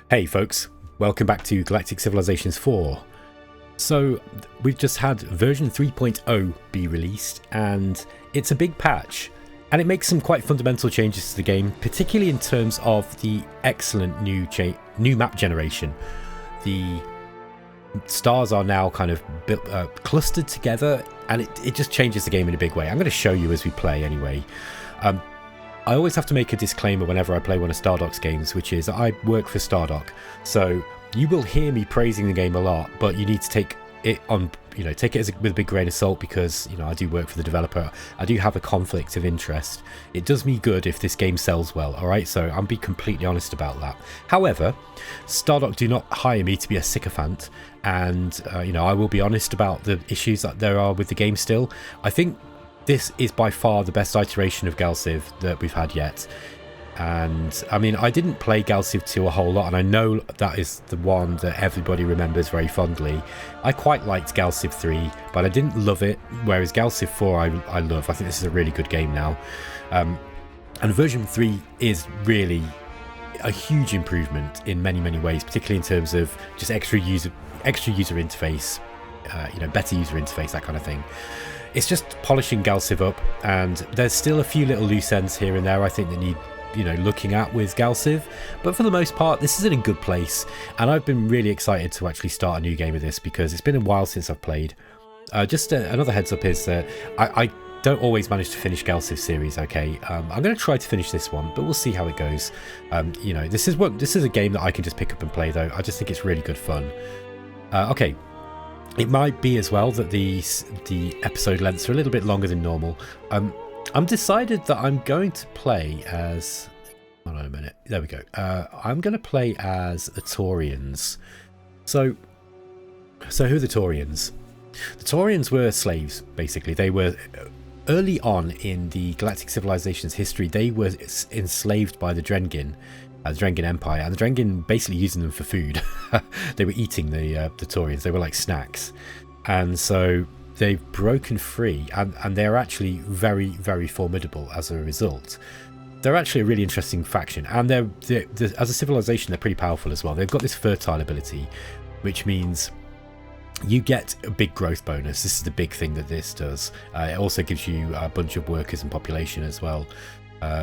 Hey folks, welcome back to Galactic Civilizations 4. So we've just had version 3.0 be released, and it's a big patch, and it makes some quite fundamental changes to the game, particularly in terms of the excellent new map generation. The stars are now kind of clustered together, and it just changes the game in a big way. I'm going to show you as we play anyway. I always have to make a disclaimer whenever I play one of Stardock's games, which is I work for Stardock, so you will hear me praising the game a lot, but you need to take it on, take it with a big grain of salt, because I do work for the developer. I do have a conflict of interest. It does me good if this game sells well, alright? So I'll be completely honest about that. However, Stardock do not hire me to be a sycophant, and I will be honest about the issues that there are with the game still. I think this is by far the best iteration of GalCiv that we've had yet. And I mean, I didn't play GalCiv 2 a whole lot, and I know that is the one that everybody remembers very fondly. I quite liked GalCiv 3, but I didn't love it, whereas GalCiv 4 I love. I think this is a really good game now. And version 3 is really a huge improvement in many ways, particularly in terms of just extra user interface, better user interface, that kind of thing. It's just polishing GalCiv up, and there's still a few little loose ends here and there I think that need looking at with GalCiv, but for the most part this is in a good place, and I've been really excited to actually start a new game of this because it's been a while since I've played. Another heads up is that I don't always manage to finish GalCiv series, okay? I'm going to try to finish this one, but we'll see how it goes. This is a game that I can just pick up and play though. I just think it's really good fun. Okay. It might be as well that the episode lengths are a little bit longer than normal. I'm decided that I'm going to play as... Hold on a minute. There we go. I'm going to play as the Torians. So who are the Torians? The Torians were slaves, basically. They were... Early on in the Galactic Civilizations history, they were enslaved by the Drengin Empire, and the Drengin basically using them for food. They were eating the Torians. They were like snacks, and so they've broken free, and they're actually very formidable as a result. They're actually a really interesting faction, and they're as a civilization they're pretty powerful as well. They've got this fertile ability, which means you get a big growth bonus. This is the big thing that this does. It also gives you a bunch of workers and population as well.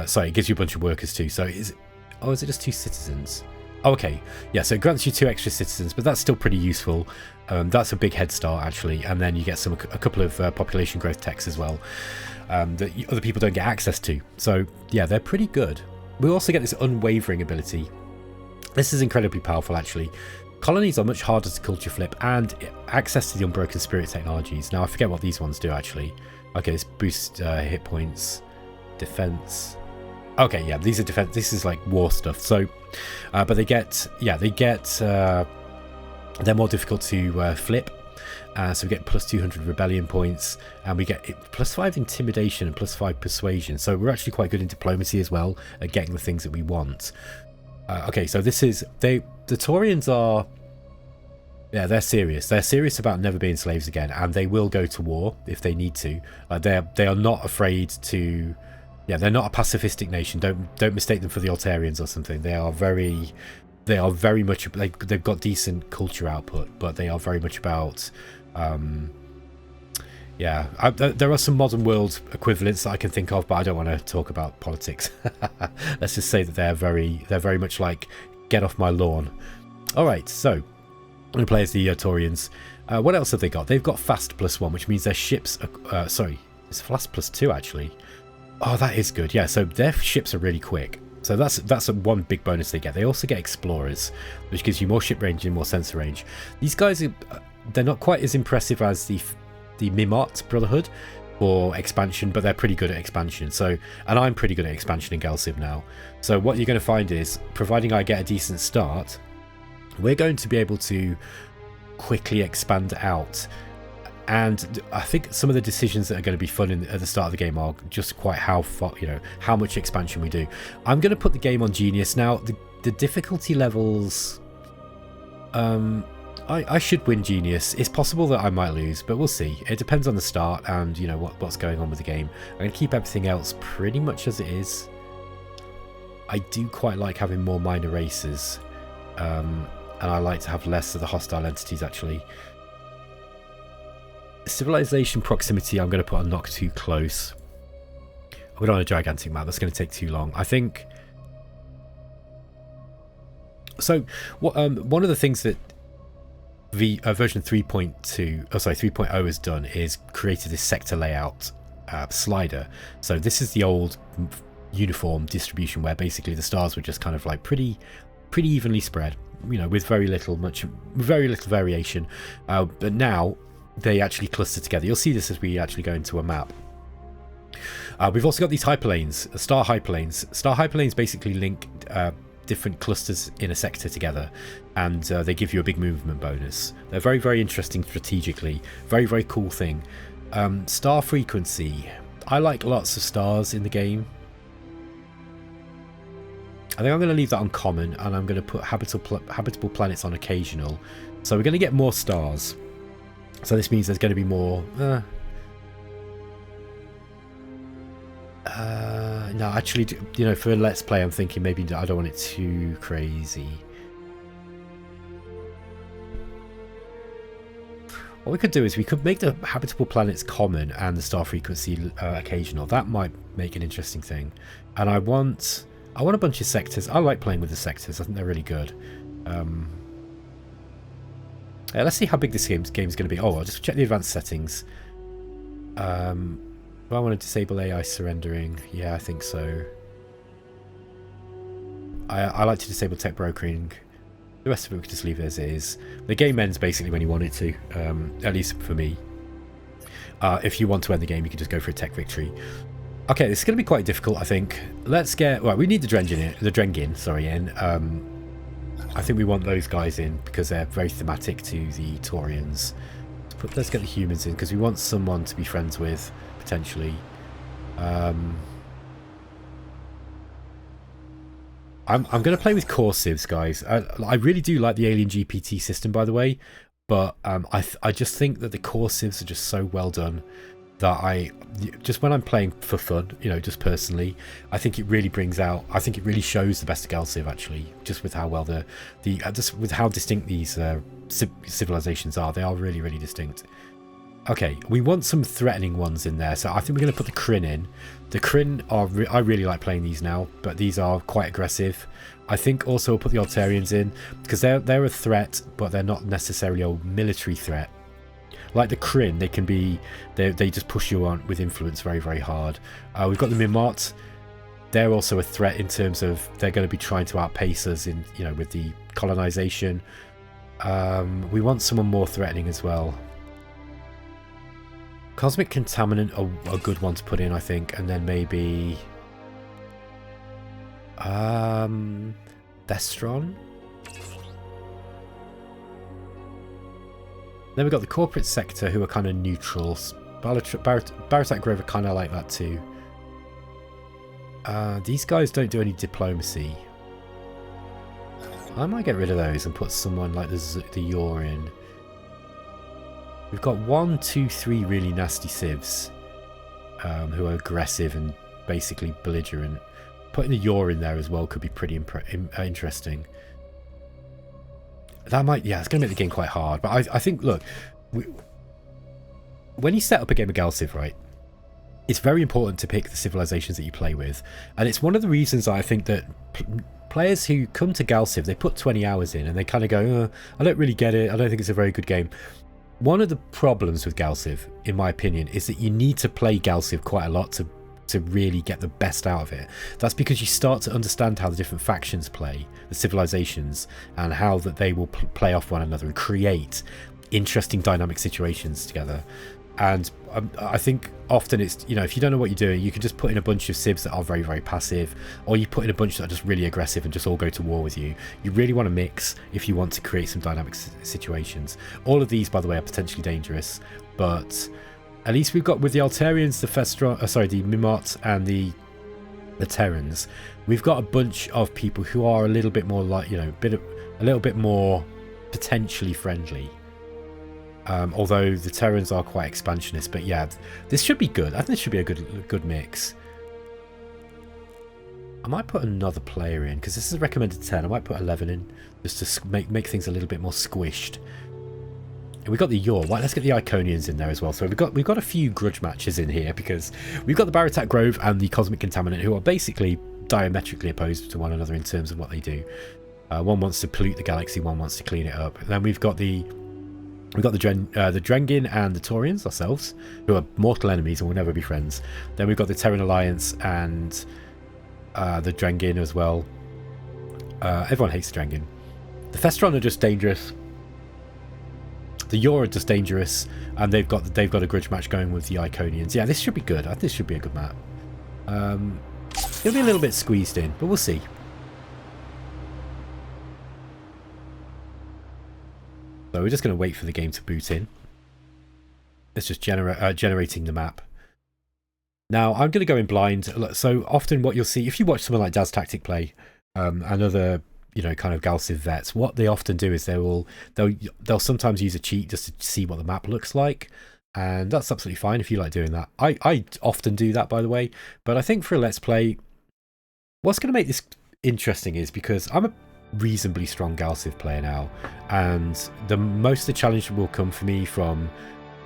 Sorry, it gives you a bunch of workers too. So is it just 2 citizens? Oh, okay, yeah, so it grants you 2 extra citizens, but that's still pretty useful. That's a big head start actually, and then you get a couple of population growth techs as well that other people don't get access to. So yeah, they're pretty good. We also get this unwavering ability. This is incredibly powerful actually. Colonies are much harder to culture flip, and access to the unbroken spirit technologies. Now I forget what these ones do actually. Okay, this boosts hit points, defense. Okay, yeah, these are defense. This is like war stuff. So, but they get they're more difficult to flip. So we get plus 200 rebellion points, and we get plus 5 intimidation and plus 5 persuasion. So we're actually quite good in diplomacy as well at getting the things that we want. Okay, so this is the Torians are. Yeah, they're serious. They're serious about never being slaves again, and they will go to war if they need to. They are not afraid to. Yeah, they're not a pacifistic nation. Don't mistake them for the Torians or something. They are very much. They've got decent culture output, but they are very much about. There are some modern world equivalents that I can think of, but I don't want to talk about politics. Let's just say that they're very much like, get off my lawn. All right, so I'm going to play as the Torians. What else have they got? They've got fast +1, which means their ships. Sorry, it's fast +2 actually. Oh, that is good. Yeah, so their ships are really quick. So that's one big bonus they get. They also get explorers, which gives you more ship range and more sensor range. These guys they're not quite as impressive as the Mimot Brotherhood for expansion, but they're pretty good at expansion. So, and I'm pretty good at expansion in GalCiv now. So what you're going to find is, providing I get a decent start, we're going to be able to quickly expand out. And I think some of the decisions that are going to be fun at the start of the game are just quite how far, how much expansion we do. I'm going to put the game on Genius now. The difficulty levels, I should win Genius. It's possible that I might lose, but we'll see. It depends on the start and what's going on with the game. I'm going to keep everything else pretty much as it is. I do quite like having more minor races. And I like to have less of the hostile entities, actually. Civilization proximity, I'm going to put on not too close. We're on a gigantic map. That's going to take too long. I think... So, one of the things that version 3.0 has done is created this sector layout slider. So this is the old uniform distribution where basically the stars were just kind of like pretty evenly spread, you know, with very little variation. But now they actually cluster together. You'll see this as we actually go into a map. We've also got these hyperlanes, star hyperlanes. Star hyperlanes basically link different clusters in a sector together, and they give you a big movement bonus. They're very, very interesting strategically. Very, very cool thing. Star frequency. I like lots of stars in the game. I think I'm going to leave that on common, and I'm going to put habitable planets on occasional. So we're going to get more stars. So this means there's going to be more... no, actually, you know, for a Let's Play, I'm thinking maybe I don't want it too crazy. What we could do is we could make the habitable planets common and the star frequency occasional. That might make an interesting thing. And I want a bunch of sectors. I like playing with the sectors. I think they're really good. Let's see how big this game's going to be. Oh, I'll just check the advanced settings. Do I want to disable AI surrendering? Yeah, I think so. I like to disable tech brokering. The rest of it we can just leave as is. The game ends basically when you want it to, at least for me. If you want to end the game, you can just go for a tech victory. Okay, this is going to be quite difficult, I think. Let's get... Well, we need the Drengin, sorry, in. I think we want those guys in because they're very thematic to the Torians. Let's get the humans in because we want someone to be friends with, potentially. I'm going to play with core civs, guys. I really do like the Alien GPT system, by the way, but I just think that the core civs are just so well done that just when I'm playing for fun, you know, just personally, I think it really brings out, I think it really shows the best of GalCiv, actually, just with how well just with how distinct these civilizations are. They are really, really distinct. Okay, we want some threatening ones in there, so I think we're going to put the Kryn in. The Kryn are... I really like playing these now, but these are quite aggressive. I think also we'll put the Torians in, because they're a threat, but they're not necessarily a military threat. Like the Kryn, they can be... They just push you on with influence very, very hard. We've got the Mimot. They're also a threat in terms of they're going to be trying to outpace us in, you know, with the colonization. We want someone more threatening as well. Cosmic Contaminant are a good one to put in, I think, and then maybe Thestron. Then we've got the corporate sector, who are kind of neutrals. Baratak Grove are kind of like that too. These guys don't do any diplomacy. I might get rid of those and put someone like the Yor in. We've got 1, 2, 3 really nasty civs who are aggressive and basically belligerent. Putting the Yor in there as well could be pretty interesting. That might, yeah, it's going to make the game quite hard. But I think, look, when you set up a game of GalCiv, right, it's very important to pick the civilizations that you play with. And it's one of the reasons I think that players who come to GalCiv, they put 20 hours in and they kind of go, I don't really get it. I don't think it's a very good game. One of the problems with GalCiv, in my opinion, is that you need to play GalCiv quite a lot to really get the best out of it. That's because you start to understand how the different factions play, the civilizations, and how that they will play off one another and create interesting dynamic situations together. And I think often it's, you know, if you don't know what you're doing, you can just put in a bunch of civs that are very, very passive, or you put in a bunch that are just really aggressive and just all go to war with you. You really want to mix if you want to create some dynamic situations. All of these, by the way, are potentially dangerous, but at least we've got with the Altarians, the the Mimot, and the Terrans, we've got a bunch of people who are a little bit more like, you know, a little bit more potentially friendly. Although the Terrans are quite expansionist, but yeah, this should be good. I think this should be a good mix. I might put another player in, because this is recommended 10. I might put 11 in, just to make things a little bit more squished. And we've got the Yor. Right, let's get the Iconians in there as well. So we've got a few grudge matches in here, because we've got the Baratak Grove and the Cosmic Contaminant, who are basically diametrically opposed to one another in terms of what they do. One wants to pollute the galaxy, one wants to clean it up. And then we've got the Drengin and the Torians ourselves, who are mortal enemies and will never be friends. Then we've got the Terran Alliance and the Drengin as well. Everyone hates the Drengin. The Thestron are just dangerous. The Yor are just dangerous, and they've got a grudge match going with the Iconians. Yeah, this should be good. I think this should be a good map. It'll be a little bit squeezed in, but we'll see. So we're just going to wait for the game to boot in. It's just generating the map. Now, I'm going to go in blind. So often what you'll see, if you watch someone like Daz Tactic play, and other, you know, kind of GalCiv vets, what they often do is they'll sometimes use a cheat just to see what the map looks like. And that's absolutely fine if you like doing that. I often do that, by the way. But I think for a Let's Play, what's going to make this interesting is because I'm a reasonably strong GalCiv player now, and most of the challenge will come for me from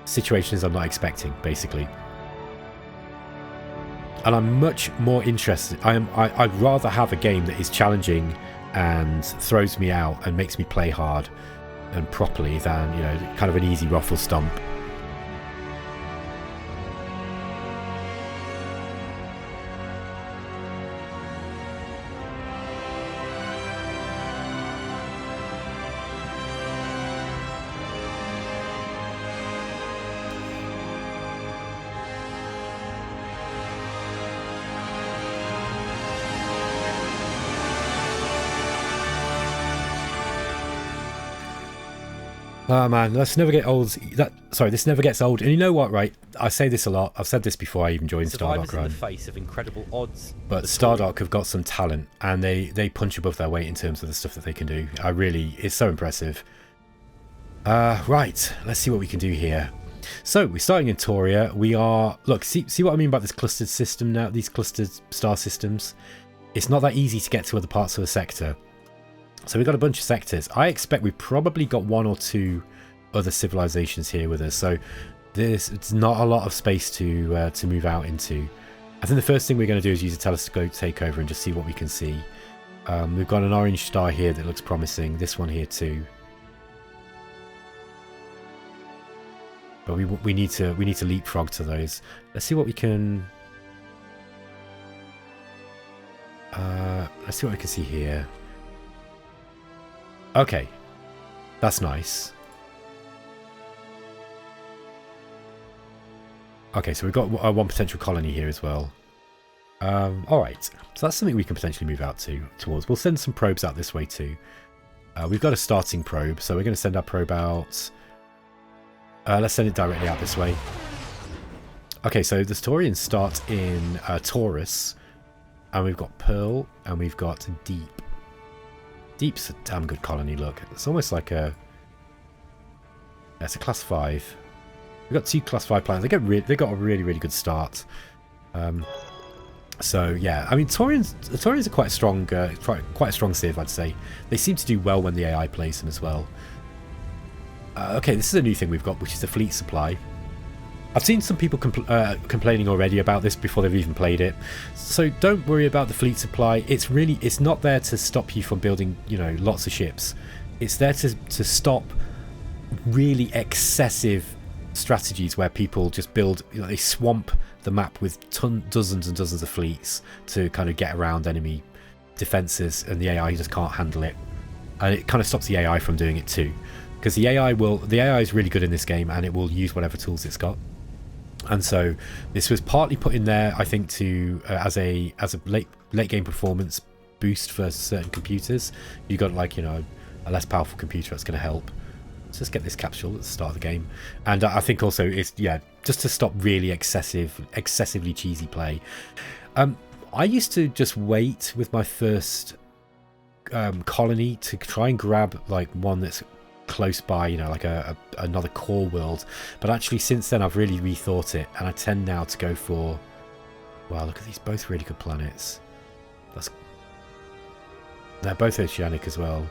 situations I'm not expecting, basically. And I'm much more interested. I'd rather have a game that is challenging and throws me out and makes me play hard and properly than, you know, kind of an easy ruffle stomp. Oh man, this never get old. This never gets old. And you know what, right? I say this a lot. I've said this before I even joined Stardock, right? In the face of incredible odds. But Stardock have got some talent, and they punch above their weight in terms of the stuff that they can do. It's so impressive. Right, let's see what we can do here. So we're starting in Toria. We are see what I mean by this clustered system now. These clustered star systems. It's not that easy to get to other parts of the sector. So we've got a bunch of sectors. I expect we've probably got one or two other civilizations here with us. So it's not a lot of space to move out into. I think the first thing we're going to do is use a telescope takeover and just see what we can see. We've got an orange star here that looks promising. This one here too. But we need to leapfrog to those. Let's see what we can. Let's see what we can see here. Okay, that's nice. Okay, so we've got one potential colony here as well. Alright, so that's something we can potentially move out towards. We'll send some probes out this way too. We've got a starting probe, so we're going to send our probe out. Let's send it directly out this way. Okay, so the Torians start in Taurus, and we've got Pearl, and we've got Deep. Deep's a damn good colony, look. It's almost like a... Yeah, it's a class 5. We've got 2 class 5 planets. They got a really, really good start. So, yeah. I mean, the Torians are quite a strong civ, I'd say. They seem to do well when the AI plays them as well. Okay, this is a new thing we've got, which is the fleet supply. I've seen some people complaining already about this before they've even played it. So don't worry about the fleet supply. It's not there to stop you from building, you know, lots of ships. It's there to stop really excessive strategies where people just build, you know, they swamp the map with dozens and dozens of fleets to kind of get around enemy defenses, and the AI just can't handle it. And it kind of stops the AI from doing it too, because the AI is really good in this game, and it will use whatever tools it's got. And so this was partly put in there, I think, to as a late game performance boost for certain computers. You got, like, you know, a less powerful computer that's going to help. Let's just get this capsule at the start of the game. And I think also it's, yeah, just to stop really excessively cheesy play. I used to just wait with my first colony to try and grab like one that's close by, you know, like another core world. But actually since then I've really rethought it, and I tend now to go for, wow, look at these, both really good planets. They're both oceanic as well.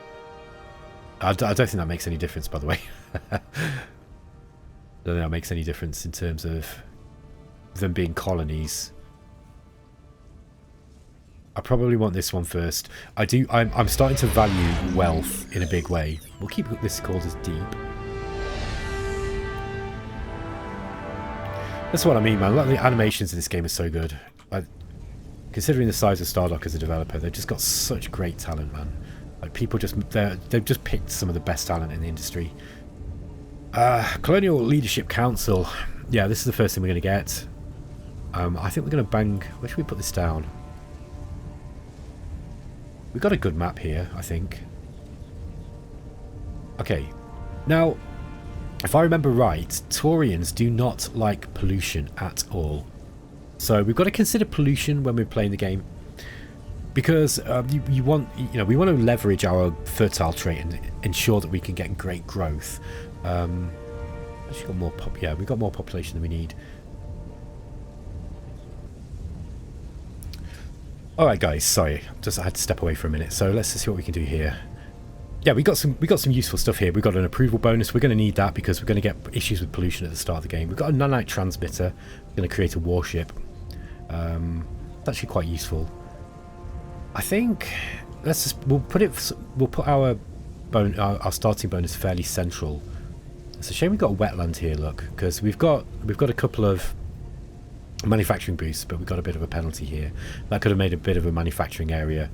I don't think that makes any difference, by the way. I don't think that makes any difference in terms of them being colonies. I probably want this one first. I'm starting to value wealth in a big way. We'll keep this called as deep. That's what I mean, man. A lot of the animations in this game are so good. Considering the size of Stardock as a developer, they've just got such great talent, man. Like, people they've just picked some of the best talent in the industry. Colonial Leadership Council. Yeah, this is the first thing we're going to get. I think we're going to bang... Where should we put this down? We've got a good map here, I think. Okay. Now, if I remember right, Torians do not like pollution at all. So we've got to consider pollution when we're playing the game, because we want to leverage our fertile trait and ensure that we can get great growth. Actually, got more we've got more population than we need. All right, guys. Sorry, I had to step away for a minute. So let's just see what we can do here. Yeah, we got some useful stuff here. We've got an approval bonus. We're going to need that because we're going to get issues with pollution at the start of the game. We've got a nanite transmitter. We're going to create a warship. It's actually quite useful. I think we'll put our starting bonus fairly central. It's a shame we've got a wetland here, look, because we've got a couple of manufacturing boosts, but we've got a bit of a penalty here. That could have made a bit of a manufacturing area.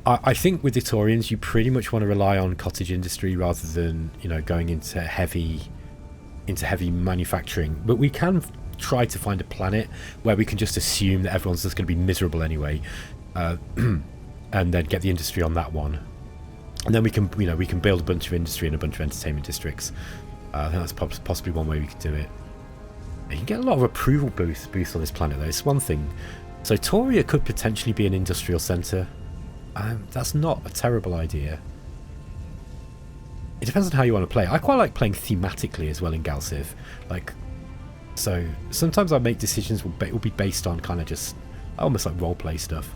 I think with the Torians, you pretty much want to rely on cottage industry rather than going into heavy manufacturing. But we can try to find a planet where we can just assume that everyone's just going to be miserable anyway, and then get the industry on that one, and then we can build a bunch of industry and a bunch of entertainment districts. I think that's possibly one way we could do it. You can get a lot of approval boost on this planet, though. It's one thing. So Toria could potentially be an industrial centre. That's not a terrible idea. It depends on how you want to play. I quite like playing thematically as well in GalCiv. So sometimes I make decisions will be based on kind of just almost like roleplay stuff.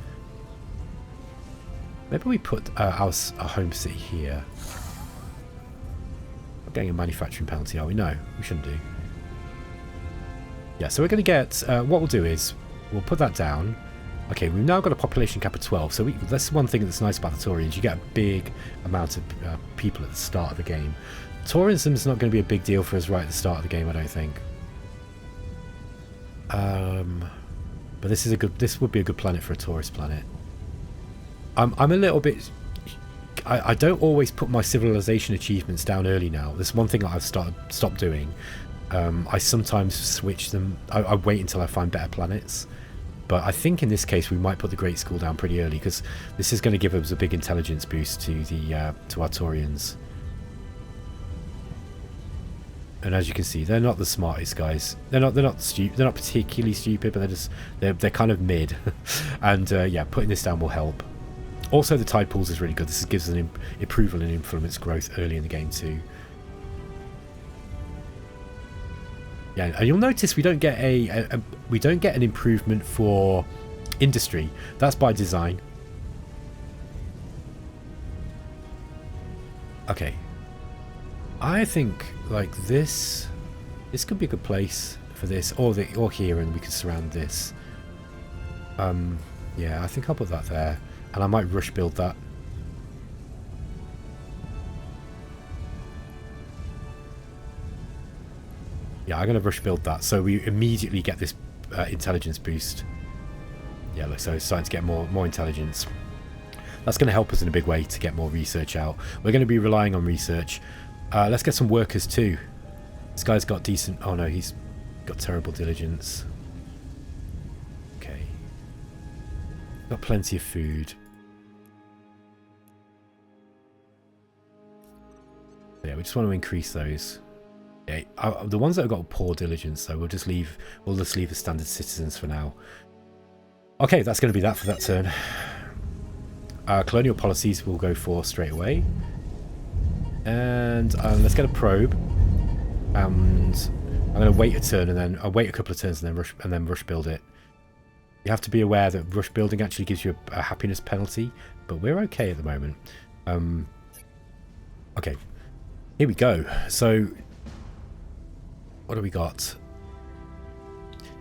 Maybe we put our home city here. We're getting a manufacturing penalty, are we? No, we shouldn't do. Yeah, so we're going to get... what we'll do is, we'll put that down. Okay, we've now got a population cap of 12, so that's one thing that's nice about the Torians. You get a big amount of people at the start of the game. Torianism is not going to be a big deal for us right at the start of the game, I don't think. But this would be a good planet for a tourist planet. I'm a little bit... I don't always put my civilization achievements down early now. There's one thing that I've stopped doing. I sometimes switch them. I wait until I find better planets, but I think in this case we might put the Great School down pretty early because this is going to give us a big intelligence boost to our Torians. And as you can see, they're not the smartest guys. They're not stupid. They're not particularly stupid, but they're kind of mid. And yeah, putting this down will help. Also, the tide pools is really good. This gives us an approval and influence growth early in the game too. Yeah, and you'll notice we don't get an improvement for industry. That's by design. Okay, I think like this could be a good place for this, or here, and we could surround this. Yeah, I think I'll put that there, and I might rush build that. Yeah, I'm going to rush build that, so we immediately get this intelligence boost. Yeah, look, so it's starting to get more intelligence. That's going to help us in a big way to get more research out. We're going to be relying on research. Let's get some workers too. This guy's got decent... Oh no, he's got terrible diligence. Okay. Got plenty of food. Yeah, we just want to increase those. Yeah, the ones that have got poor diligence, though, we'll just leave the standard citizens for now. Okay, that's going to be that for that turn. Colonial policies we'll go for straight away, and let's get a probe. And I'm going to wait a turn, and then I'll wait a couple of turns, and then rush build it. You have to be aware that rush building actually gives you a happiness penalty, but we're okay at the moment. Okay, here we go. So, what do we got?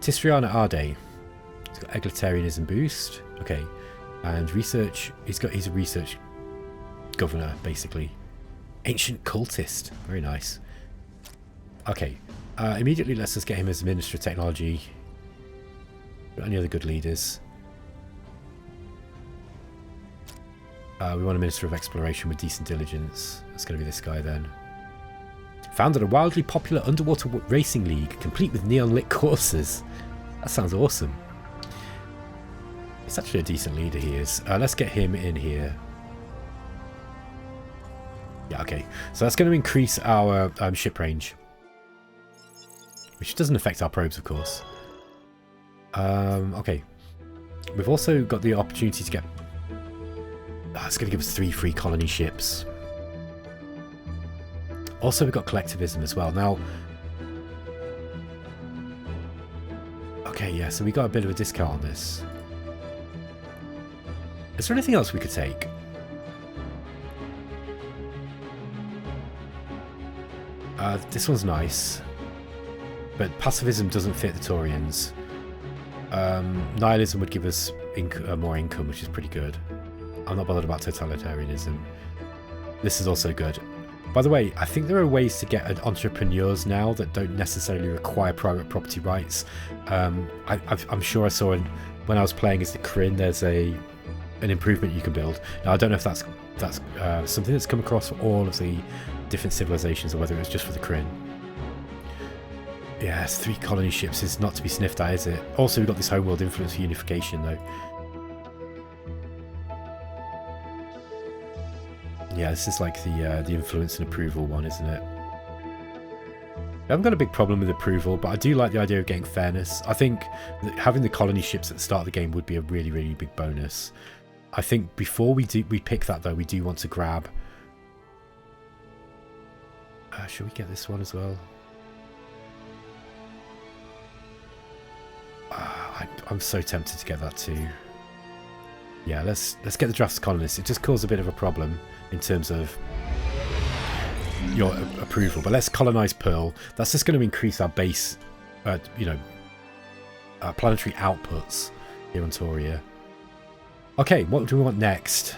Tistriana Arde. He's got egalitarianism boost. Okay, and research. He's a research governor, basically. Ancient cultist. Very nice. Okay, immediately let's just get him as Minister of Technology. Got any other good leaders? We want a Minister of Exploration with decent diligence. That's going to be this guy then. Founded a wildly popular underwater racing league, complete with neon-lit courses. That sounds awesome. It's actually a decent leader he is. Let's get him in here. Yeah, okay. So that's going to increase our ship range. Which doesn't affect our probes, of course. Okay. We've also got the opportunity to get... it's going to give us 3 free colony ships. Also, we've got collectivism as well. Now... Okay, yeah, so we got a bit of a discount on this. Is there anything else we could take? This one's nice. But pacifism doesn't fit the Torians. Nihilism would give us more income, which is pretty good. I'm not bothered about totalitarianism. This is also good. By the way, I think there are ways to get entrepreneurs now that don't necessarily require private property rights. I'm sure I saw when I was playing as the Kryn, there's an improvement you can build. Now, I don't know if that's something that's come across for all of the different civilizations or whether it was just for the Kryn. Yes, 3 colony ships is not to be sniffed at, is it? Also, we've got this homeworld influence for unification, though. Yeah, this is like the influence and approval one, isn't it? I haven't got a big problem with approval, but I do like the idea of getting fairness. I think that having the colony ships at the start of the game would be a really, really big bonus. I think before we pick that, though, we do want to grab... should we get this one as well? I'm so tempted to get that too. Yeah, let's get the drafts colonists. It just caused a bit of a problem in terms of your approval. But let's colonize Pearl. That's just going to increase our base, planetary outputs here on Toria. Okay, what do we want next?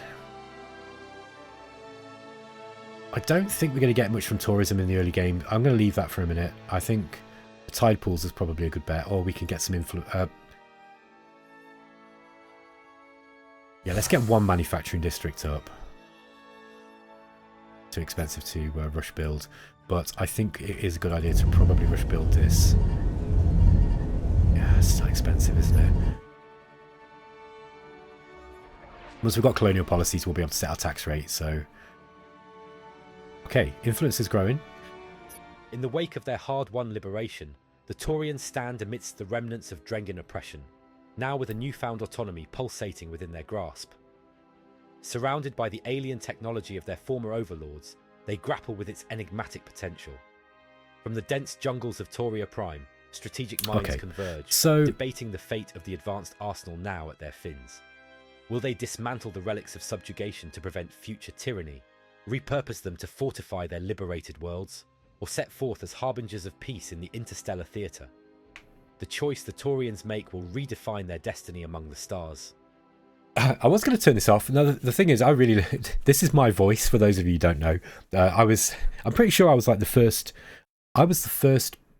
I don't think we're going to get much from tourism in the early game. I'm going to leave that for a minute. I think the tide pools is probably a good bet, or we can get some influence. Yeah, let's get 1 manufacturing district up. Too expensive to rush build, but I think it is a good idea to probably rush build this. Yeah, it's still expensive, isn't it? Once we've got colonial policies, we'll be able to set our tax rate, so... Okay, influence is growing. In the wake of their hard-won liberation, the Torians stand amidst the remnants of Drengan oppression, now with a newfound autonomy pulsating within their grasp. Surrounded by the alien technology of their former overlords, they grapple with its enigmatic potential. From the dense jungles of Toria Prime, strategic minds converge, debating the fate of the advanced arsenal now at their fins. Will they dismantle the relics of subjugation to prevent future tyranny, repurpose them to fortify their liberated worlds, or set forth as harbingers of peace in the interstellar theatre? The choice the Torians make will redefine their destiny among the stars. I was going to turn this off. No, the thing is, this is my voice, for those of you who don't know. I'm pretty sure I was like the first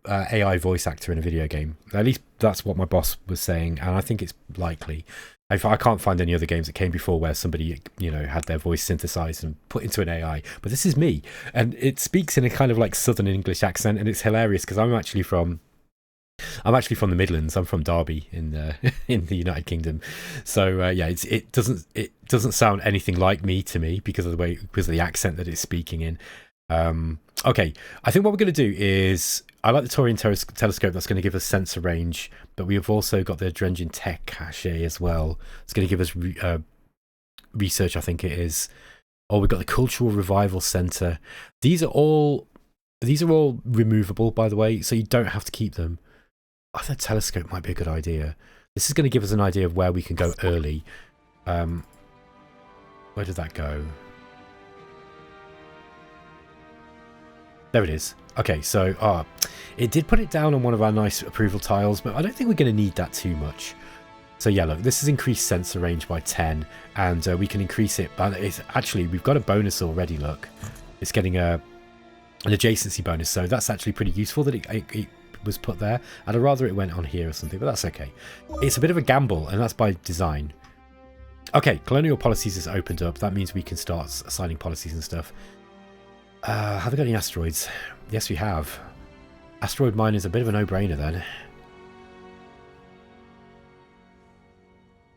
AI voice actor in a video game. At least that's what my boss was saying, and I think it's likely. I can't find any other games that came before where somebody, had their voice synthesized and put into an AI. But this is me, and it speaks in a kind of like Southern English accent, and it's hilarious because I'm actually from the Midlands. I'm from Derby in the United Kingdom. So it doesn't sound anything like me to me because of the accent that it's speaking in. Okay, I think what we're going to do is, I like the Torian telescope. That's going to give us sensor range, but we've also got the Drengan tech cache as well. It's going to give us research, I think it is. Oh, we've got the cultural revival center. These are all removable, by the way, so you don't have to keep them. I thought telescope might be a good idea. This is going to give us an idea of where we can go early. Where did that go? There it is. Okay, so it did put it down on one of our nice approval tiles, but I don't think we're going to need that too much. So yeah, look, this has increased sensor range by 10, and we can increase it. But it's actually, we've got a bonus already, look. It's getting an adjacency bonus, so that's actually pretty useful that it was put there. I'd rather it went on here or something, but that's okay. It's a bit of a gamble, and that's by design. Okay, colonial policies has opened up. That means we can start assigning policies and stuff. Have we got any asteroids? Yes, we have. Asteroid mine is a bit of a no-brainer then.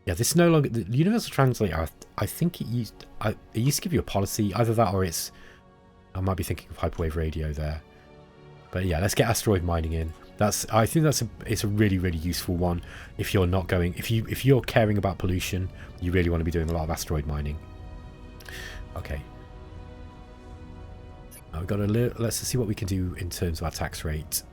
Yeah, this is no longer the Universal Translator. I think it used to give you a policy, either that or it's. I might be thinking of hyperwave radio there, but yeah, let's get asteroid mining in. I think it's a really useful one if you're not going if you're caring about pollution, you really want to be doing a lot of asteroid mining. Okay. Now we've got let's see what we can do in terms of our tax rate.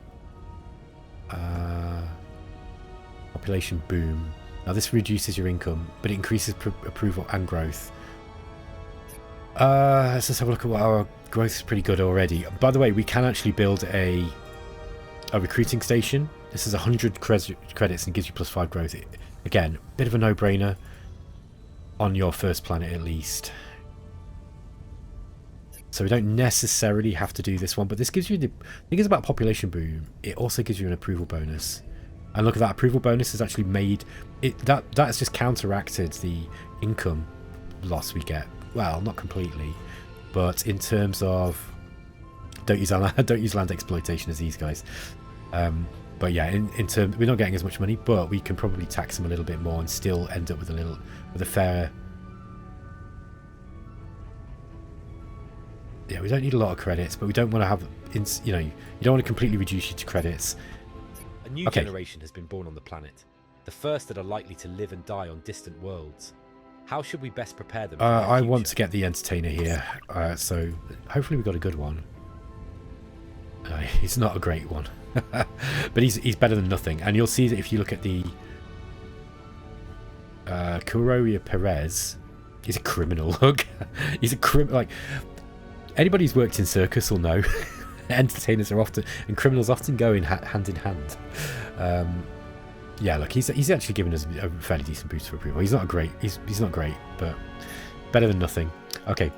Population boom. Now this reduces your income, but it increases approval and growth. Let's just have a look at what our growth is pretty good already. By the way, we can actually build a recruiting station. This is 100 credits and gives you +5 growth. Again, bit of a no-brainer on your first planet at least. So we don't necessarily have to do this one, but this gives you the thing is about population boom. It also gives you an approval bonus. And look at that, approval bonus has actually made it that has just counteracted the income loss we get. Well, not completely, but in terms of don't use land exploitation as these guys. But yeah, in terms we're not getting as much money, but we can probably tax them a little bit more and still end up with a fair. Yeah, we don't need a lot of credits, but we don't want to have you don't want to completely reduce you to credits. A new generation has been born on the planet, the first that are likely to live and die on distant worlds. How should we best prepare them? I want to get the entertainer here, so hopefully we got a good one. He's not a great one, but he's better than nothing. And you'll see that if you look at the Kuroria Perez, he's a criminal. Look, he's a criminal. Like anybody who's worked in circus will know, entertainers are often and criminals often go in hand in hand. Yeah, look, he's actually given us a fairly decent boost for approval. He's not great. He's not great, but better than nothing. Okay.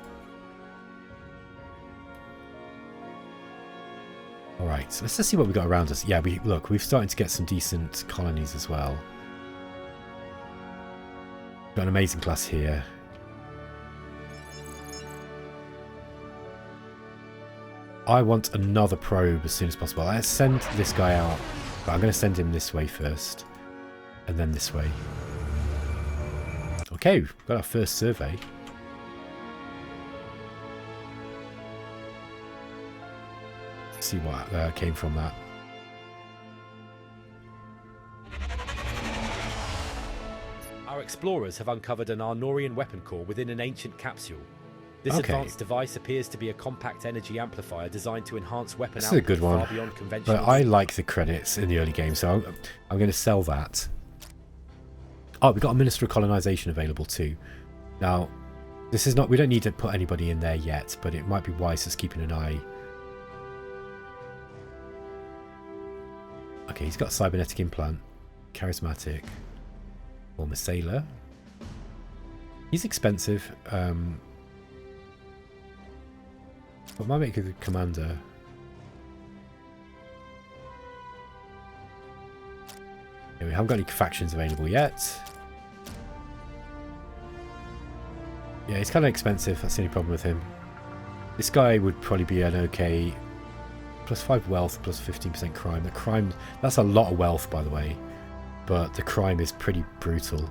All right, so let's just see what we've got around us. Yeah, we're starting to get some decent colonies as well. Got an amazing class here. I want another probe as soon as possible. Let's send this guy out, but I'm going to send him this way first. And then this way. Okay, we've got our first survey. Let's see what came from that. Our explorers have uncovered an Arnorian weapon core within an ancient capsule. This advanced device appears to be a compact energy amplifier designed to enhance weapon output far beyond conventional. But I like the credits in the early game, so I'm going to sell that. Oh, we've got a Minister of Colonization available too. Now, this is not. We don't need to put anybody in there yet, but it might be wise just keeping an eye. Okay, he's got a cybernetic implant, charismatic, former sailor. He's expensive. But might make a good commander. Okay, we haven't got any factions available yet. Yeah, he's kind of expensive. That's the only problem with him. This guy would probably be an okay +5 wealth, +15% crime. The crime, that's a lot of wealth, by the way. But the crime is pretty brutal.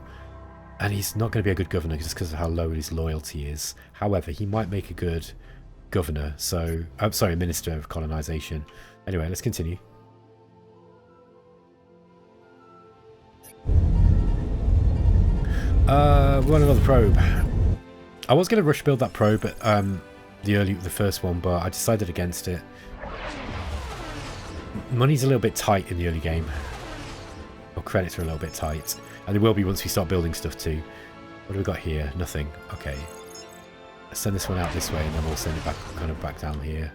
And he's not going to be a good governor just because of how low his loyalty is. However, he might make a good governor. So, I'm sorry, Minister of Colonization. Anyway, let's continue. We want another probe. I was going to rush build that probe at the first one, but I decided against it. Money's a little bit tight in the early game. Or credits are a little bit tight. And there will be once we start building stuff too. What do we got here? Nothing. Okay. Let's send this one out this way, and then we'll send it back, kind of back down here.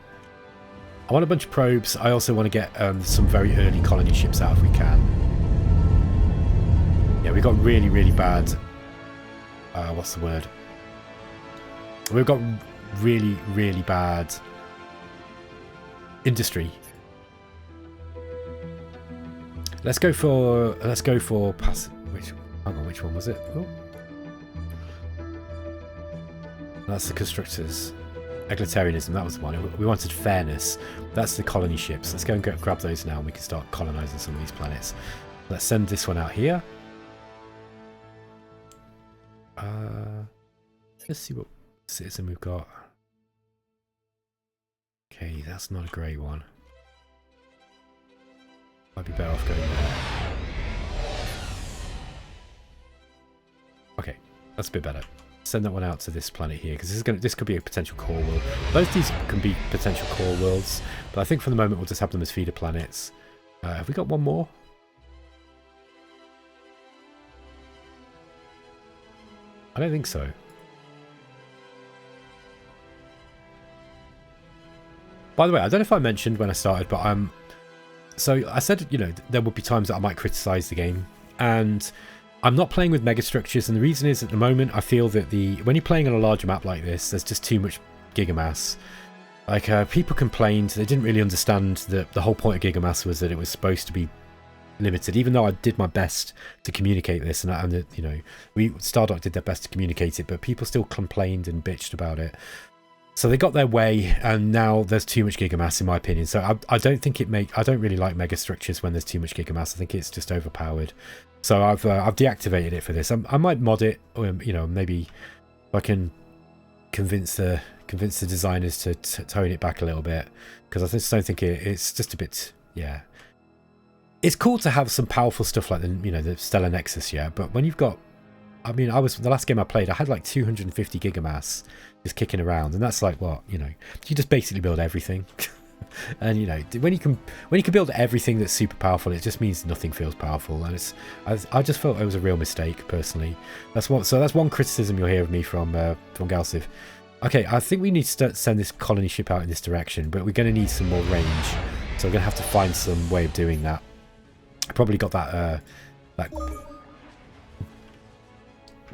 I want a bunch of probes. I also want to get some very early colony ships out if we can. Yeah, we got really, really bad... what's the word? We've got really, really bad industry. Let's go for which one was it? Oh. That's the constructors. Egalitarianism, that was the one. We wanted fairness. That's the colony ships. Let's go and grab those now, and we can start colonizing some of these planets. Let's send this one out here. Let's see what citizen we've got. Okay, that's not a great one. Might be better off going there. Okay, that's a bit better. Send that one out to this planet here, because this could be a potential core world. Both these can be potential core worlds, but I think for the moment we'll just have them as feeder planets. Have we got one more? I don't think so. By the way, I don't know if I mentioned when I started, but so I said, you know, there would be times that I might criticize the game, and I'm not playing with megastructures, and the reason is at the moment I feel that when you're playing on a larger map like this, there's just too much gigamass. Like people complained, they didn't really understand that the whole point of gigamass was that it was supposed to be limited, even though I did my best to communicate this, and you know, Stardock did their best to communicate it, but people still complained and bitched about it. So they got their way, and now there's too much gigamass in my opinion. So I don't think I don't really like megastructures when there's too much gigamass. I think it's just overpowered. So I've deactivated it for this. I might mod it, or, you know, maybe if I can convince the designers to tone it back a little bit, because I just don't think it's just a bit, yeah. It's cool to have some powerful stuff like the Stellar Nexus, yeah. But when you've got, I mean, the last game I played, I had like 250 gigamass just kicking around, and that's like what, you know, you just basically build everything. And you know, when you can build everything that's super powerful, it just means nothing feels powerful, and I just felt it was a real mistake personally. That's one criticism you'll hear of me from GalCiv. Okay, I think we need to send this colony ship out in this direction, but we're going to need some more range, so we're going to have to find some way of doing that. I probably got that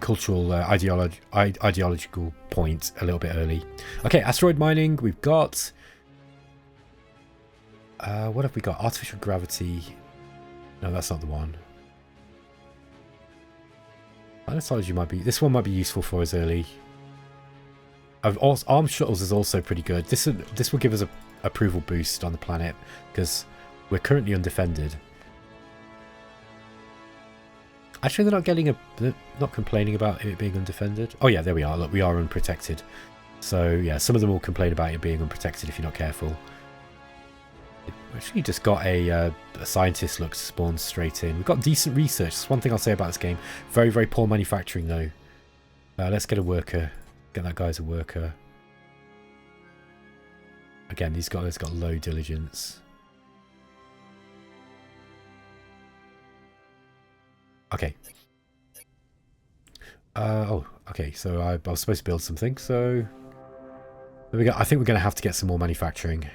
cultural ideological point a little bit early. Okay, asteroid mining. We've got what have we got? Artificial gravity. No, that's not the one. Planetology might be. This one might be useful for us early. Armed shuttles is also pretty good. This will give us a approval boost on the planet because we're currently undefended. Actually, they're not complaining about it being undefended. Oh yeah, there we are. Look, we are unprotected. So yeah, some of them will complain about it being unprotected if you're not careful. We actually just got a scientist look spawned straight in. We've got decent research. That's one thing I'll say about this game. Very, very poor manufacturing though. Let's get a worker. Get that guy as a worker. Again, these guys got low diligence. Okay. Oh, okay. So I was supposed to build something. So there we go. I think we're going to have to get some more manufacturing.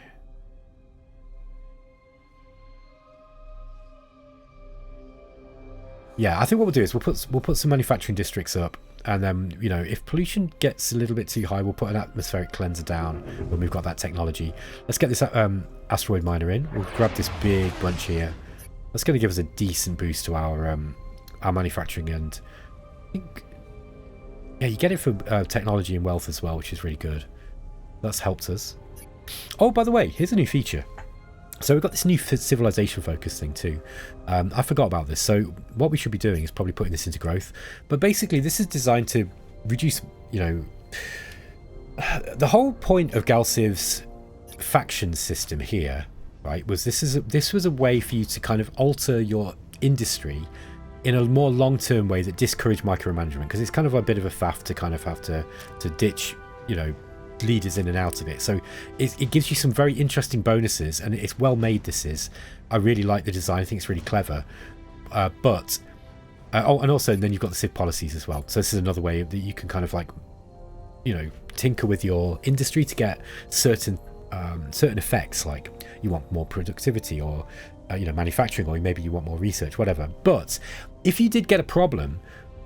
Yeah, I think what we'll do is we'll put some manufacturing districts up, and then, you know, if pollution gets a little bit too high, we'll put an atmospheric cleanser down when we've got that technology. Let's get this asteroid miner in. We'll grab this big bunch here. That's going to give us a decent boost to our manufacturing, and I think, yeah, you get it for technology and wealth as well, which is really good. That's helped us. Oh, by the way, here's a new feature. So we've got this new civilization focus thing too. I forgot about this. So what we should be doing is probably putting this into growth. But basically this is designed to reduce, you know, the whole point of GalCiv's faction system here, right, was this was a way for you to kind of alter your industry in a more long-term way that discouraged micromanagement, because it's kind of a bit of a faff to kind of have to ditch, you know, leaders in and out of it. So it gives you some very interesting bonuses, and it's well made. This is, I really like the design. I think it's really clever, but Oh, and also then you've got the Civ policies as well. So this is another way that you can kind of like, you know, tinker with your industry to get certain effects, like you want more productivity, or you know, manufacturing, or maybe you want more research, whatever. But if you did get a problem,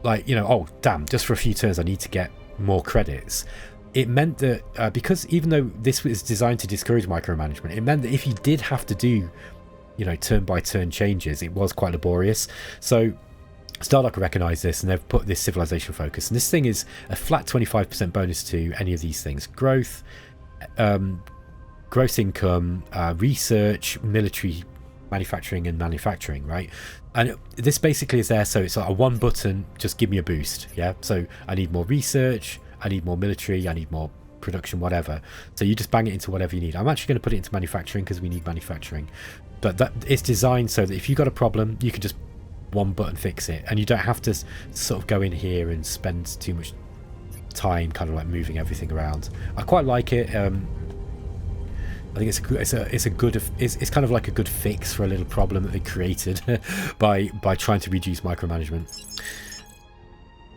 like, you know, oh damn, just for a few turns I need to get more credits, it meant that because even though this was designed to discourage micromanagement, it meant that if you did have to do, you know, turn by turn changes, it was quite laborious. So Stardock recognised this, and they've put this civilization focus, and this thing is a flat 25% bonus to any of these things: growth, gross income, research, military, manufacturing, and manufacturing, right? And this basically is there, so it's like a one button, just give me a boost. Yeah, so I need more research, I need more military, I need more production, whatever. So you just bang it into whatever you need. I'm actually going to put it into manufacturing because we need manufacturing, but that it's designed so that if you've got a problem, you can just one button fix it, and you don't have to sort of go in here and spend too much time kind of like moving everything around. I quite like it. I think it's kind of like a good fix for a little problem that they created by trying to reduce micromanagement.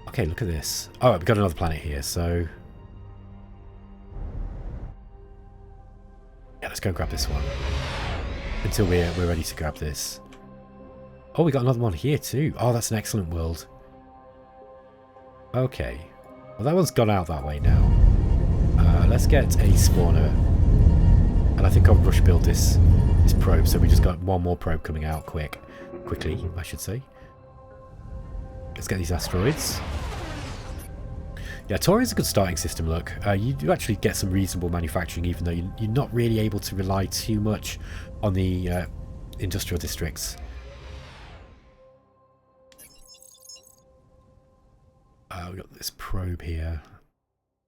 Okay, look at this. Oh, we've got another planet here, so yeah, let's go grab this one until we're ready to grab this. Oh, we got another one here too. Oh, that's an excellent world. Okay. Well, that one's gone out that way now. Let's get a spawner. And I think I'll rush build this probe. So we just got one more probe coming out quickly, I should say. Let's get these asteroids. Yeah, Torian's a good starting system, look. You do actually get some reasonable manufacturing, even though you're not really able to rely too much on the industrial districts. We've got this probe here.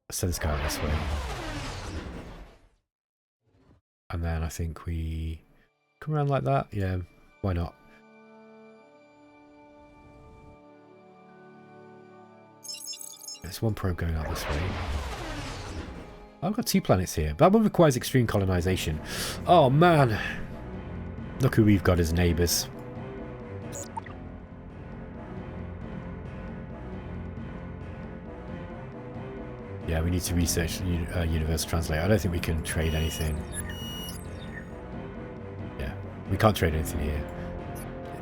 Let's send this guy out this way. And then I think we come around like that. Yeah, why not? There's one probe going out this way. I've got 2 planets here. That one requires extreme colonization. Oh man! Look who we've got as neighbours. Yeah, we need to research Universal Translator. I don't think we can trade anything. Yeah, we can't trade anything here.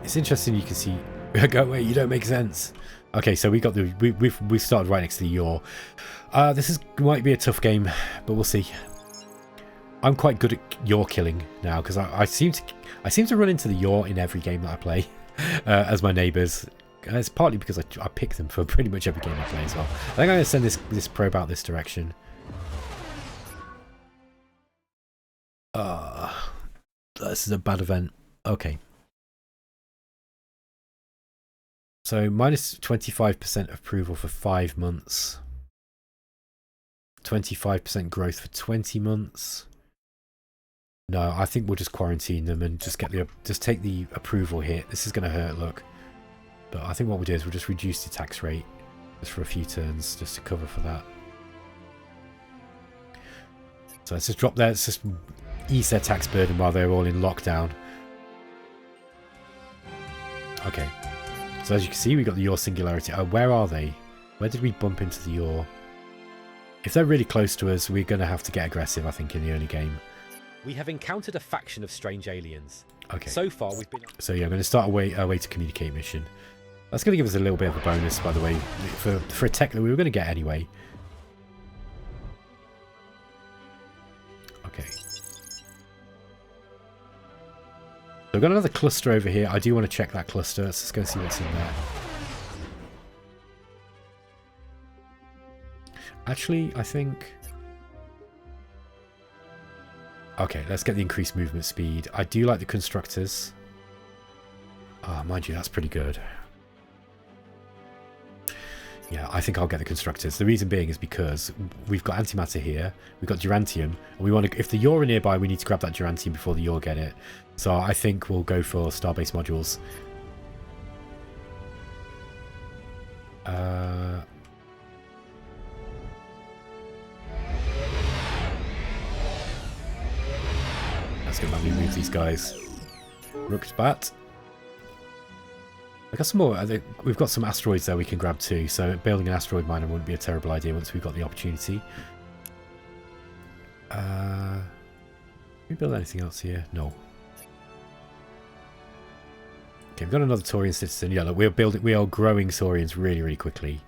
It's interesting, you can see... Go away, you don't make sense. Okay, so we got the... We've started right next to the yaw. This might be a tough game, but we'll see. I'm quite good at yaw killing now, because I seem to run into the yaw in every game that I play as my neighbours. It's partly because I pick them for pretty much every game I play as well. I think I'm going to send this probe out this direction. This is a bad event. Okay. So minus 25% approval for 5 months. 25% growth for 20 months. No, I think we'll just quarantine them and just take the approval hit. This is going to hurt, look. But I think what we'll do is we'll just reduce the tax rate just for a few turns, just to cover for that. So let's just drop there. Let's just ease their tax burden while they're all in lockdown. Okay. So as you can see, we got the yaw singularity. Where are they? Where did we bump into the yaw? If they're really close to us, we're going to have to get aggressive, I think, in the early game. We have encountered a faction of strange aliens. Okay. So far, we've been... So yeah, I'm going to start a way to communicate mission. That's going to give us a little bit of a bonus, by the way, for a tech that we were going to get anyway. Okay. So we've got another cluster over here. I do want to check that cluster. Let's just go see what's in there. Actually, I think... Okay, let's get the increased movement speed. I do like the constructors. Mind you, that's pretty good. Yeah, I think I'll get the constructors. The reason being is because we've got antimatter here, we've got durantium, and we want to. If the yaw are nearby, we need to grab that durantium before the yaw get it. So I think we'll go for starbase modules. Let's go manually move these guys. Rook to bat. I got some more. We've got some asteroids there we can grab too, so building an asteroid miner wouldn't be a terrible idea once we've got the opportunity. Can we build anything else here? No. Okay, we've got another Torian citizen. Yeah, look, we are growing Saurians really, really quickly.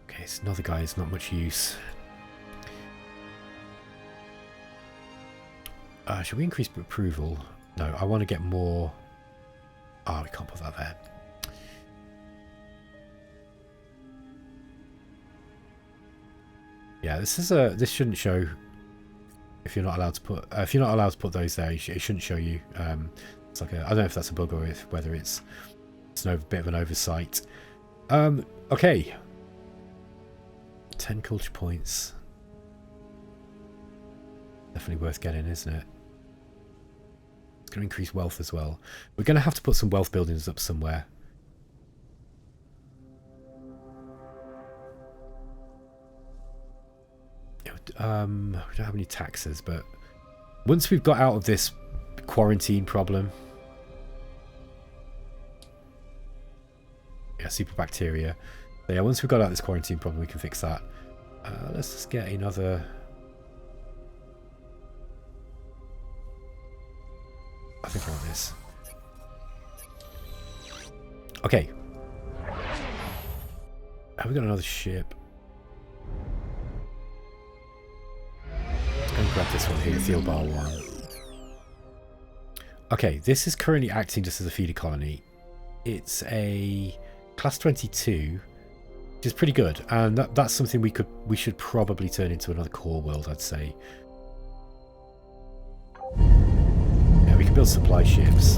Okay, it's another guy is not much use. Should we increase approval? No, I want to get more. Oh, we can't put that there. Yeah, this shouldn't show if you're not allowed to put those there. It shouldn't show you. It's like I don't know if that's a bug or whether it's a bit of an oversight. Okay. 10 culture points. Definitely worth getting, isn't it? It's going to increase wealth as well. We're going to have to put some wealth buildings up somewhere. We don't have any taxes, but once we've got out of this quarantine problem, yeah, super bacteria. So yeah, once we've got out of this quarantine problem, we can fix that. Let's just get another. I think I want this. Okay. Have we got another ship? Let's go and grab this one here, Field Bar 1. Okay, this is currently acting just as a feeder colony. It's a class 22, which is pretty good, and that's something we should probably turn into another core world, I'd say. Yeah, we can build supply ships.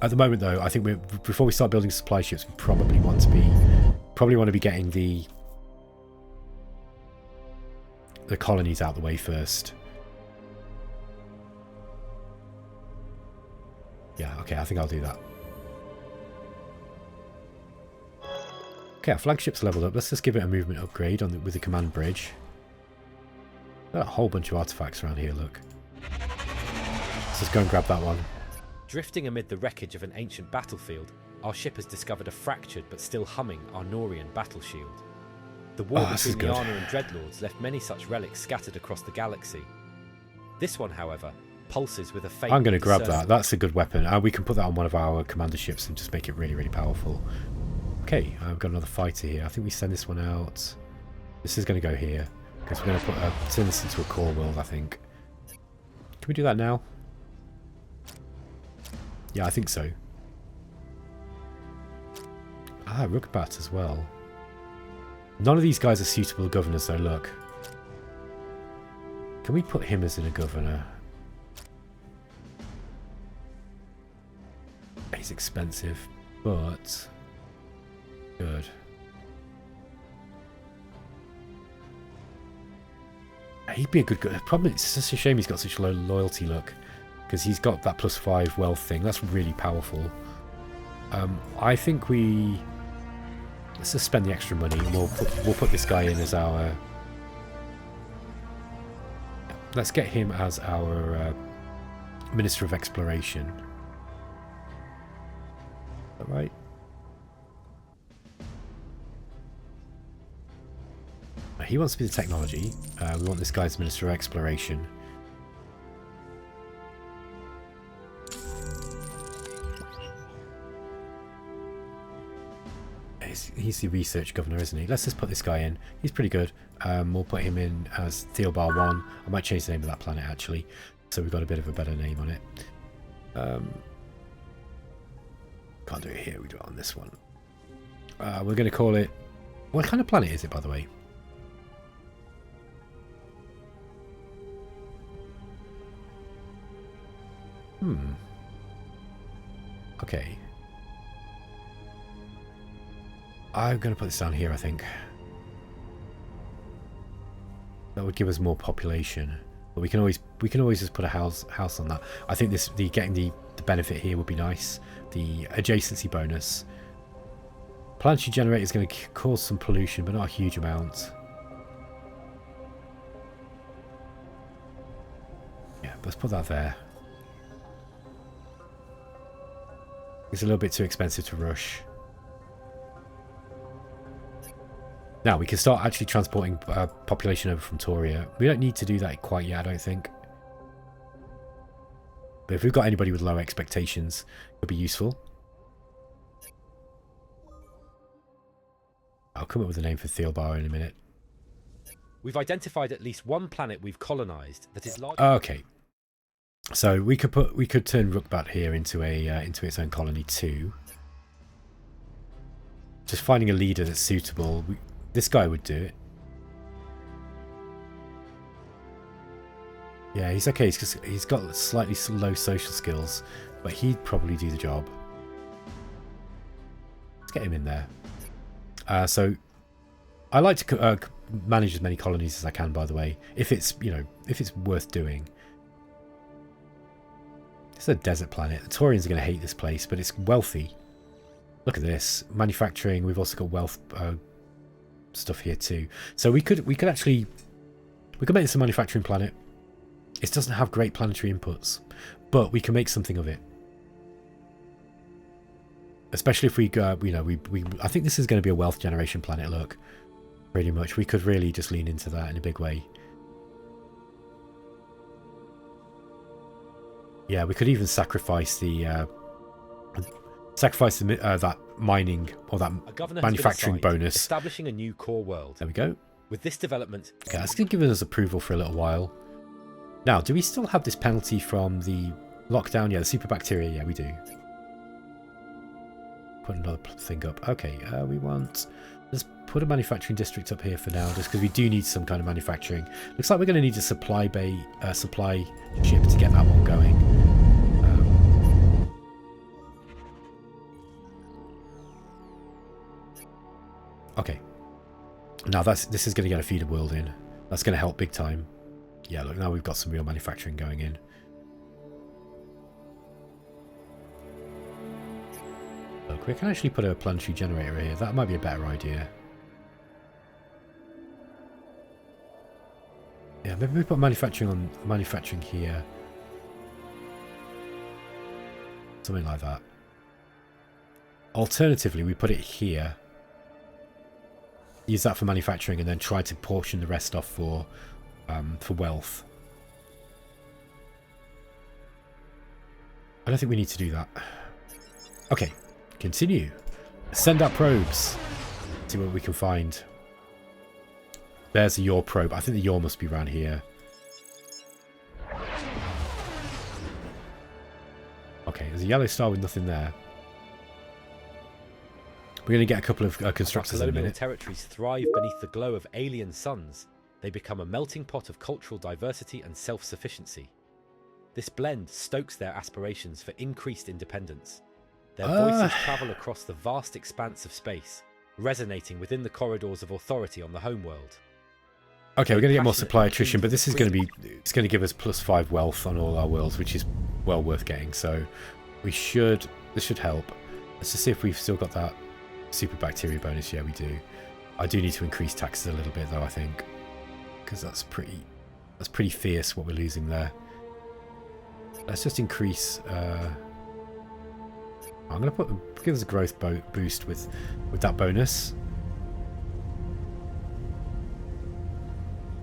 At the moment, though, I think before we start building supply ships, we probably want to be getting the colonies out of the way first. Yeah, okay, I think I'll do that. Okay, our flagship's leveled up. Let's just give it a movement upgrade with the command bridge. Got a whole bunch of artifacts around here, look. Let's just go and grab that one. Drifting amid the wreckage of an ancient battlefield, our ship has discovered a fractured but still humming Arnorian battle shield. The war between the Arnor and Dreadlords left many such relics scattered across the galaxy. This one, however, pulses with a faint. I'm going to grab that. That's a good weapon. We can put that on one of our commander ships and just make it really, really powerful. Okay, I've got another fighter here. I think we send this one out. This is going to go here because we're going to turn this into a core world, I think. Can we do that now? Yeah, I think so. Rugbat as well. None of these guys are suitable governors, though, look. Can we put him as in a governor? He's expensive, but good. He'd be a good. Problem. It's just a shame he's got such low loyalty, look, because he's got that +5 wealth thing. That's really powerful. I think let's just spend the extra money, and we'll put this guy in as our. Let's get him as our Minister of Exploration. Is that right? He wants to be the technology. We want this guy as Minister of Exploration. He's the research governor, isn't he? Let's just put this guy in. He's pretty good. We'll put him in as Theobar 1. I might change the name of that planet, actually, so we've got a bit of a better name on it. Can't do it here. We do it on this one. We're going to call it... What kind of planet is it, by the way? Okay. I'm going to put this down here, I think. That would give us more population. But we can always just put a house on that. I think getting the benefit here would be nice. The adjacency bonus. Planetary generator is going to cause some pollution, but not a huge amount. Yeah, let's put that there. It's a little bit too expensive to rush. Now we can start actually transporting population over from Toria. We don't need to do that quite yet, I don't think. But if we've got anybody with low expectations, it'll be useful. I'll come up with a name for Thielbar in a minute. We've identified at least one planet we've colonized that is large. Okay, so we could turn Rookbat here into its own colony too. Just finding a leader that's suitable. This guy would do it. Yeah, he's okay. He's got slightly low social skills, but he'd probably do the job. Let's get him in there. So I like to manage as many colonies as I can, by the way, if it's, you know, if it's worth doing. It's a desert planet. The Torians are going to hate this place, but it's wealthy. Look at this. Manufacturing. We've also got wealth stuff here too. So we could make this a manufacturing planet. It doesn't have great planetary inputs, but we can make something of it. Especially if we go, you know, I think this is going to be a wealth generation planet, look. Pretty much. We could really just lean into that in a big way. Yeah, we could even sacrifice the that mining or that manufacturing bonus. Establishing a new core world. There we go. With this development, okay, that's given us approval for a little while. Now, do we still have this penalty from the lockdown? Yeah, the super bacteria. Yeah, we do. Put another thing up. Okay, let's put a manufacturing district up here for now, just because we do need some kind of manufacturing. Looks like we're going to need a supply ship to get that one going. Okay. Now this is going to get a feeder world in. That's going to help big time. Yeah, look, now we've got some real manufacturing going in. Look, we can actually put a planetary generator here. That might be a better idea. Yeah, maybe we put manufacturing here. Something like that. Alternatively, we put it here. Use that for manufacturing and then try to portion the rest off for wealth. I don't think we need to do that. Okay, continue. Send out probes. See what we can find. There's a yaw probe. I think the yaw must be around here. Okay, there's a yellow star with nothing there. We're going to get a couple of constructors in a minute. Territories thrive beneath the glow of alien suns. They become a melting pot of cultural diversity and self-sufficiency. This blend stokes their aspirations for increased independence. Their voices travel across the vast expanse of space, resonating within the corridors of authority on the homeworld. Okay, we're going to get more supply attrition, but this is going to be, it's going to give us +5 wealth on all our worlds, which is well worth getting. So this should help. Let's just see if we've still got that super bacteria bonus. Yeah, we do. I do need to increase taxes a little bit though, I think, because that's pretty fierce what we're losing there. Let's just increase. I'm going to give us a growth boost with that bonus.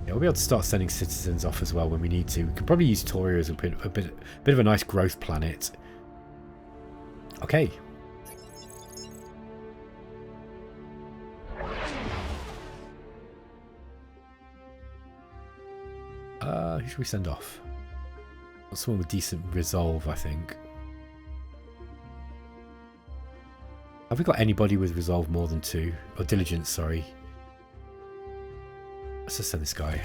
Yeah, we'll be able to start sending citizens off as well when we need to. We can probably use Toria as a bit of a nice growth planet. Okay. Who should we send off? Someone with decent resolve, I think. Have we got anybody with resolve more than 2? Or diligence, sorry. Let's just send this guy.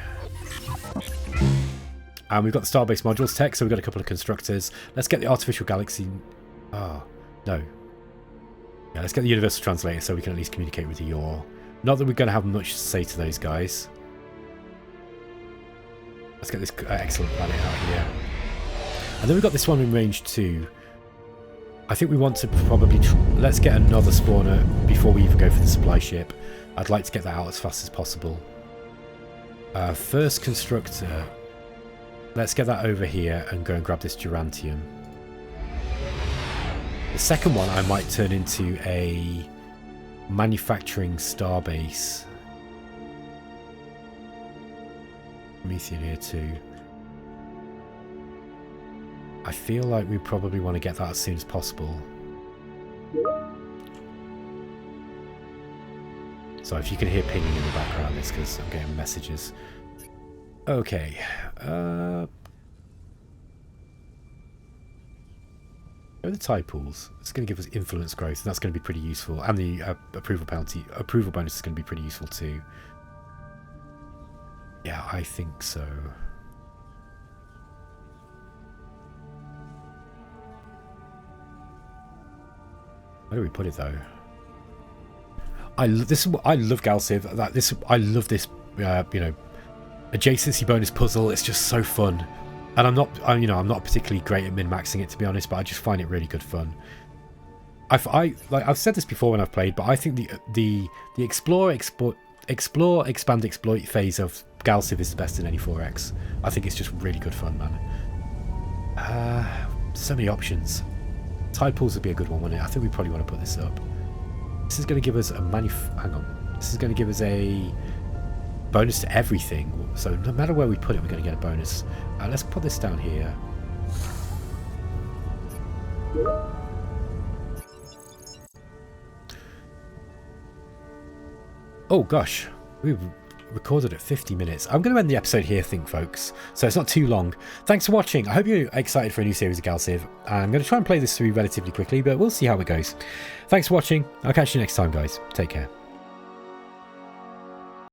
And we've got the Starbase modules tech, so we've got a couple of constructors. Let's get the artificial galaxy. Oh, no. Yeah, let's get the universal translator so we can at least communicate with the yaw. Not that we're going to have much to say to those guys. Let's get this excellent planet out here. And then we've got this one in range 2. I think we want to probably... let's get another spawner before we even go for the supply ship. I'd like to get that out as fast as possible. First constructor. Let's get that over here and go and grab this Durantium. The second one I might turn into a manufacturing starbase. Promethean here too. I feel like we probably want to get that as soon as possible. So if you can hear pinging in the background, it's because I'm getting messages. Okay. Go the tide pools. It's going to give us influence growth, and that's going to be pretty useful. And the approval bonus is going to be pretty useful too. Yeah, I think so. Where do we put it though? I love GalCiv. I love this. You know, adjacency bonus puzzle. It's just so fun. And I'm not particularly great at min-maxing it, to be honest, but I just find it really good fun. I've said this before when I've played, but I think the explore, expand, exploit phase of GalCiv is the best in any 4X. I think it's just really good fun, man. So many options. Tide pools would be a good one, wouldn't it? I think we probably want to put this up. This is going to give us a hang on. This is going to give us a bonus to everything. So no matter where we put it, we're going to get a bonus. Let's put this down here. Oh gosh, we've recorded at 50 minutes. I'm going to end the episode here, folks. So it's not too long. Thanks for watching. I hope you're excited for a new series of GalCiv. I'm going to try and play this through relatively quickly, but we'll see how it goes. Thanks for watching. I'll catch you next time, guys. Take care.